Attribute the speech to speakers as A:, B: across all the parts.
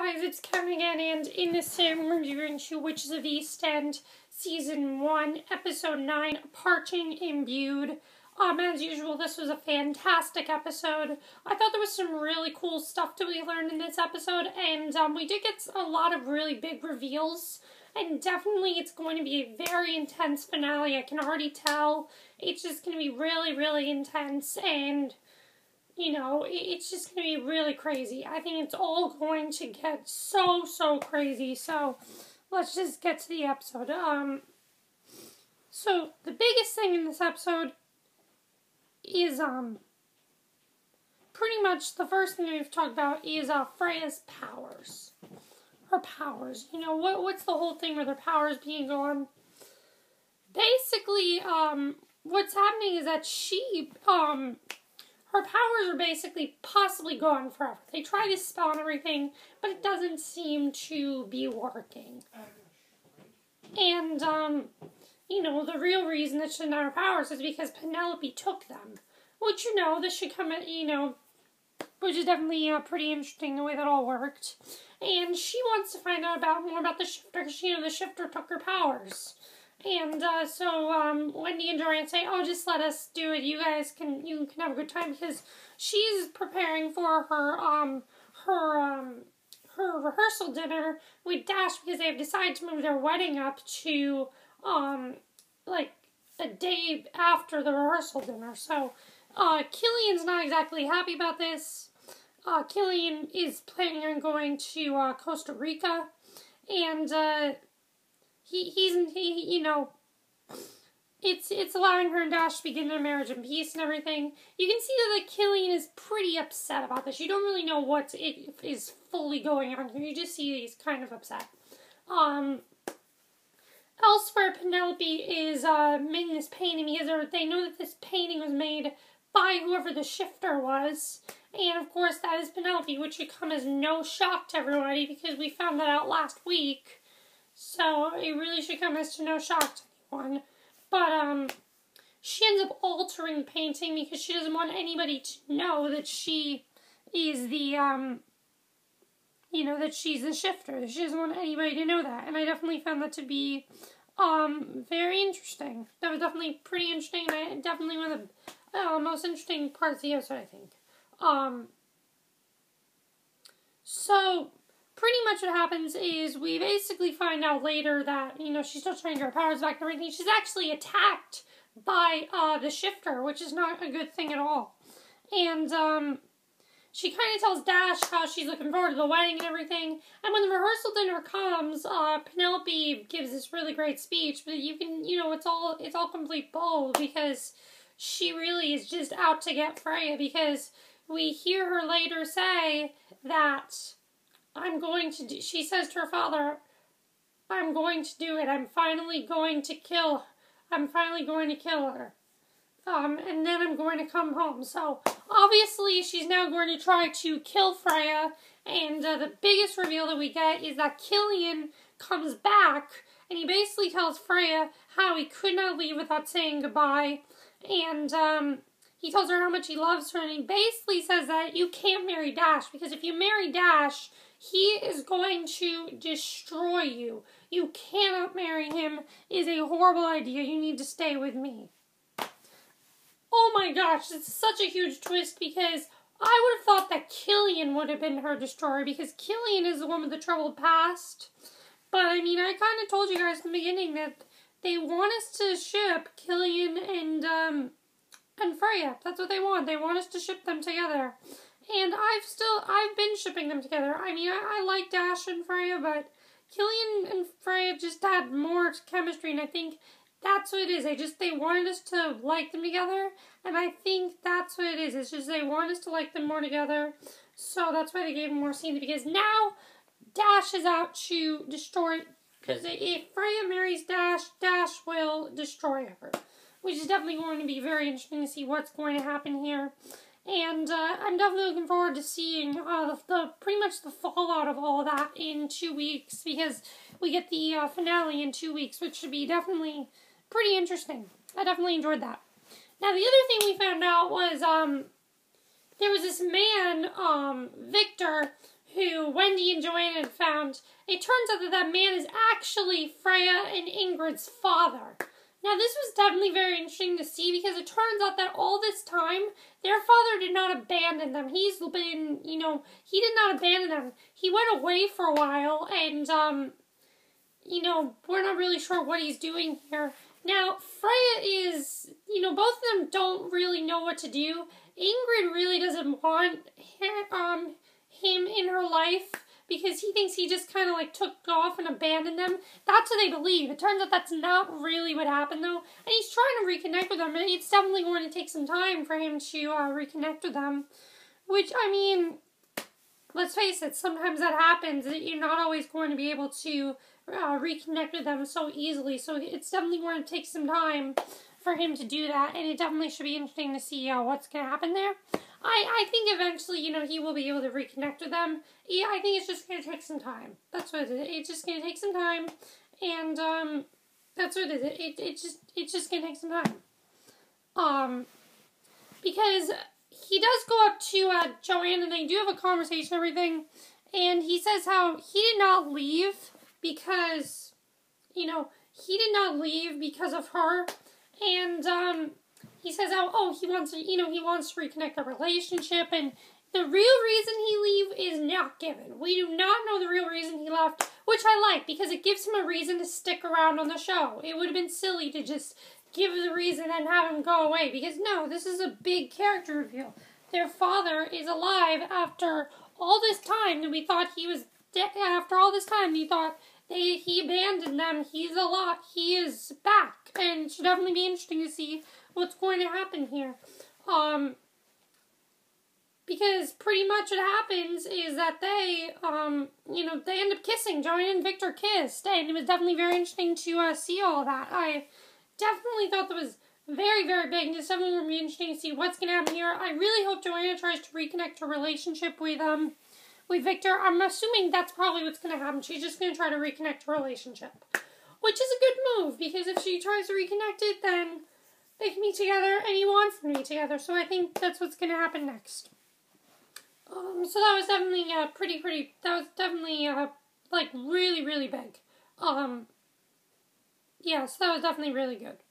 A: guys, it's Kevin again, and in this sim, we're reviewing to Witches of East End, Season 1, Episode 9, Parching Imbued. As usual, this was a fantastic episode. I thought there was some really cool stuff to be learned in this episode, and we did get a lot of really big reveals, and definitely it's going to be a very intense finale. I can already tell. It's just going to be really, really intense, and you know, it's just going to be really crazy. I think it's all going to get so crazy. So, let's just get to the episode. So, the biggest thing in this episode is, pretty much the first thing we've talked about is, Freya's powers. Her powers. You know, what's the whole thing with her powers being gone? Basically, what's happening is that her powers are basically possibly gone forever. They try to spell and everything, but it doesn't seem to be working. And, you know, the real reason that she doesn't have her powers is because Penelope took them. Which, you know, this should come at, you know, which is definitely pretty interesting the way that all worked. And she wants to find out more about the shifter, because, you know, the shifter took her powers. And, so, Wendy and Dorian say, oh, just let us do it. You can have a good time, because she's preparing for her rehearsal dinner with Dash, because they have decided to move their wedding up to, like, a day after the rehearsal dinner. So, Killain's not exactly happy about this. Killain is planning on going to, Costa Rica, and, he, you know, it's allowing her and Dash to begin their marriage in peace and everything. You can see that Killain is pretty upset about this. You don't really know what is fully going on here. You just see he's kind of upset. Elsewhere, Penelope is making this painting because they know that this painting was made by whoever the shifter was. And, of course, that is Penelope, which should come as no shock to everybody because we found that out last week. So, it really should come as to no shock to anyone. But, she ends up altering the painting because she doesn't want anybody to know that she is the, you know, that she's the shifter. She doesn't want anybody to know that. And I definitely found that to be, very interesting. That was definitely pretty interesting, and definitely one of the most interesting parts of the episode, I think. So, pretty much what happens is we basically find out later that, you know, she's still trying to get her powers back and everything. She's actually attacked by, the shifter, which is not a good thing at all. And, she kind of tells Dash how she's looking forward to the wedding and everything. And when the rehearsal dinner comes, Penelope gives this really great speech, but you can, you know, it's all complete bull because she really is just out to get Freya, because we hear her later say that she says to her father, I'm going to do it. I'm finally going to kill her. And then I'm going to come home. So, obviously, she's now going to try to kill Freya. And the biggest reveal that we get is that Killain comes back, and he basically tells Freya how he could not leave without saying goodbye. And, he tells her how much he loves her, and he basically says that you can't marry Dash, because if you marry Dash, he is going to destroy you. You cannot marry him. It is a horrible idea. You need to stay with me. Oh my gosh, it's such a huge twist, because I would have thought that Killain would have been her destroyer, because Killain is the one with the troubled past. But, I mean, I kind of told you guys in the beginning that they want us to ship Killain and Freya. That's what they want. They want us to ship them together. And I've been shipping them together. I mean, I like Dash and Freya, but Killain and Freya just had more chemistry, and I think that's what it is. They wanted us to like them together, and I think that's what it is. It's just they want us to like them more together, so that's why they gave them more scenes, because now Dash is out to destroy, because if Freya marries Dash, Dash will destroy her, which is definitely going to be very interesting to see what's going to happen here. And I'm definitely looking forward to seeing pretty much the fallout of all of that in 2 weeks, because we get the finale in 2 weeks, which should be definitely pretty interesting. I definitely enjoyed that. Now, the other thing we found out was there was this man, Victor, who Wendy and Joanna had found, it turns out that that man is actually Freya and Ingrid's father. Now, this was definitely very interesting to see because it turns out that all this time, their father did not abandon them. He's been, he did not abandon them. He went away for a while and, we're not really sure what he's doing here. Now, Freya is, both of them don't really know what to do. Ingrid really doesn't want him in her life because he thinks he just kind of took off and abandoned them. That's what they believe. It turns out that's not really what happened though. And he's trying to reconnect with them, and it's definitely going to take some time for him to reconnect with them. Which, I mean, let's face it, sometimes that happens. You're not always going to be able to reconnect with them so easily. So it's definitely going to take some time for him to do that. And it definitely should be interesting to see what's going to happen there. I think eventually, he will be able to reconnect with them. Yeah, I think it's just going to take some time. That's what it is. It's just going to take some time. And, that's what it is. It's just going to take some time. Because he does go up to, Joanne, and they do have a conversation and everything. And he says how he did not leave because, he did not leave because of her. And, he says how, he wants to, he wants to reconnect the relationship, and the real reason he leave is not given. We do not know the real reason he left, which I like, because it gives him a reason to stick around on the show. It would have been silly to just give the reason and have him go away, because no, this is a big character reveal. Their father is alive after all this time, and we thought he was dead. After all this time, we thought he abandoned them. He is back, and it should definitely be interesting to see what's going to happen here. Because pretty much what happens is that they end up kissing. Joanne and Victor kissed, and it was definitely very interesting to see all that. I definitely thought that was very, very big, and it's definitely going to be interesting to see what's going to happen here. I really hope Joanna tries to reconnect her relationship with Victor. I'm assuming that's probably what's going to happen. She's just going to try to reconnect her relationship, which is a good move, because if she tries to reconnect it, then they can be together, and he wants them to be together, so I think that's what's going to happen next. So that was definitely that was definitely, really, really big. Yeah, so that was definitely really good.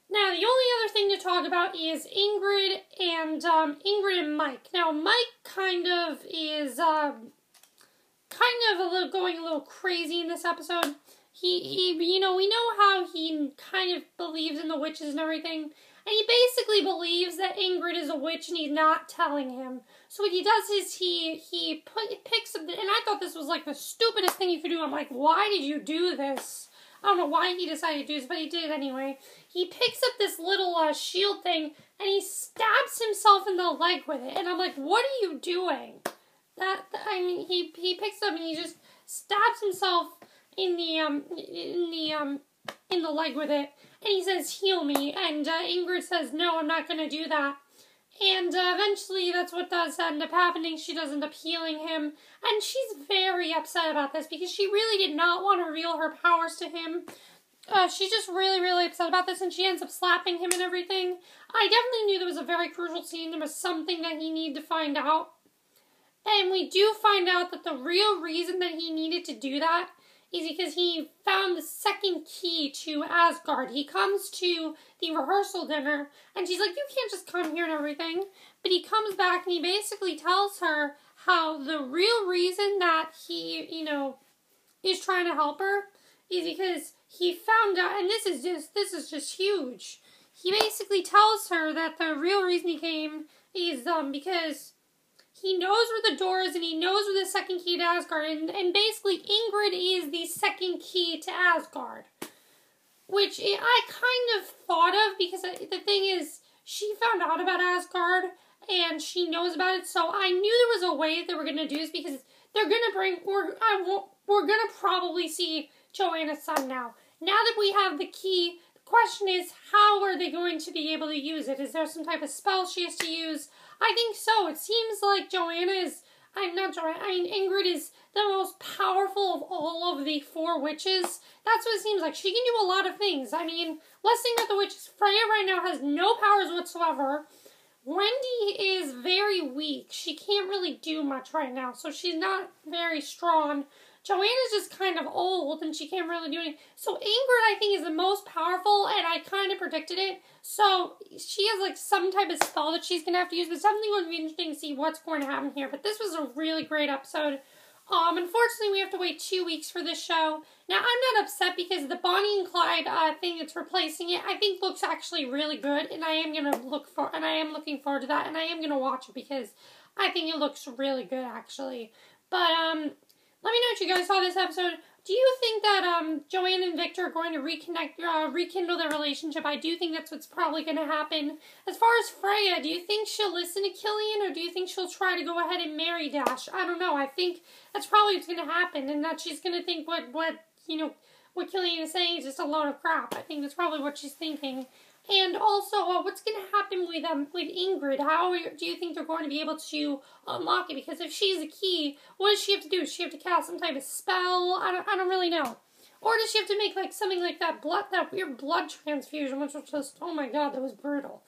A: Now, the only other thing to talk about is Ingrid and Mike. Now, Mike kind of is, going a little crazy in this episode. We know how he kind of believes in the witches and everything, and he basically believes that Ingrid is a witch and he's not telling him. So what he does is he picks up, and I thought this was the stupidest thing you could do. I'm like, why did you do this? I don't know why he decided to do this, but he did anyway. He picks up this little shield thing, and he stabs himself in the leg with it, and I'm like, what are you doing? He picks up and he just stabs himself in the leg with it, and he says, heal me, and Ingrid says, no, I'm not going to do that, and eventually that's what does end up happening. She does end up healing him, and she's very upset about this, because she really did not want to reveal her powers to him. She's just really, really upset about this, and she ends up slapping him and everything. I definitely knew there was a very crucial scene. There was something that he needed to find out, and we do find out that the real reason that he needed to do that is because he found the second key to Asgard. He comes to the rehearsal dinner, and she's like, you can't just come here and everything. But he comes back, and he basically tells her how the real reason that he, is trying to help her is because he found out, and this is just huge. He basically tells her that the real reason he came is because he knows where the door is, and he knows where the second key to Asgard, and basically Ingrid is the second key to Asgard. Which I kind of thought of, because the thing is, she found out about Asgard, and she knows about it, so I knew there was a way that they were going to do this, because they're going to we're going to probably see Joanna's son now. Now that we have the key, the question is, how are they going to be able to use it? Is there some type of spell she has to use? I think so. It seems like Ingrid is the most powerful of all of the four witches. That's what it seems like. She can do a lot of things. I mean, let's think about the witches. Freya right now has no powers whatsoever. Wendy is very weak. She can't really do much right now, so she's not very strong. Joanna's just kind of old, and she can't really do anything. So Ingrid, I think, is the most powerful, and I kind of predicted it. So she has, like, some type of spell that she's going to have to use, but something would be interesting to see what's going to happen here. But this was a really great episode. Unfortunately, we have to wait 2 weeks for this show. Now, I'm not upset because the Bonnie and Clyde thing that's replacing it, I think looks actually really good, and I am looking forward to that, and I am gonna watch it because I think it looks really good, actually. But let me know what you guys saw this episode. Do you think that Joanne and Victor are going to rekindle their relationship? I do think that's what's probably going to happen. As far as Freya, do you think she'll listen to Killain, or do you think she'll try to go ahead and marry Dash? I don't know. I think that's probably what's going to happen, and that she's going to think what Killain is saying is just a load of crap. I think that's probably what she's thinking. And also, what's going to happen with Ingrid? How do you think they're going to be able to unlock it? Because if she's the key, what does she have to do? Does she have to cast some type of spell? I don't really know. Or does she have to make like something like that weird blood transfusion, which was just, oh my god, that was brutal.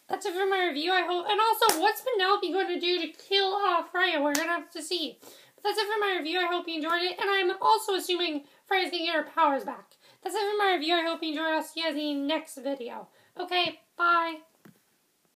A: That's it for my review, I hope. And also, what's Penelope going to do to kill Freya? We're going to have to see. But that's it for my review. I hope you enjoyed it. And I'm also assuming Freya's going to get her powers back. That's it for my review. I hope you enjoyed. I'll see you guys in the next video. Okay, bye.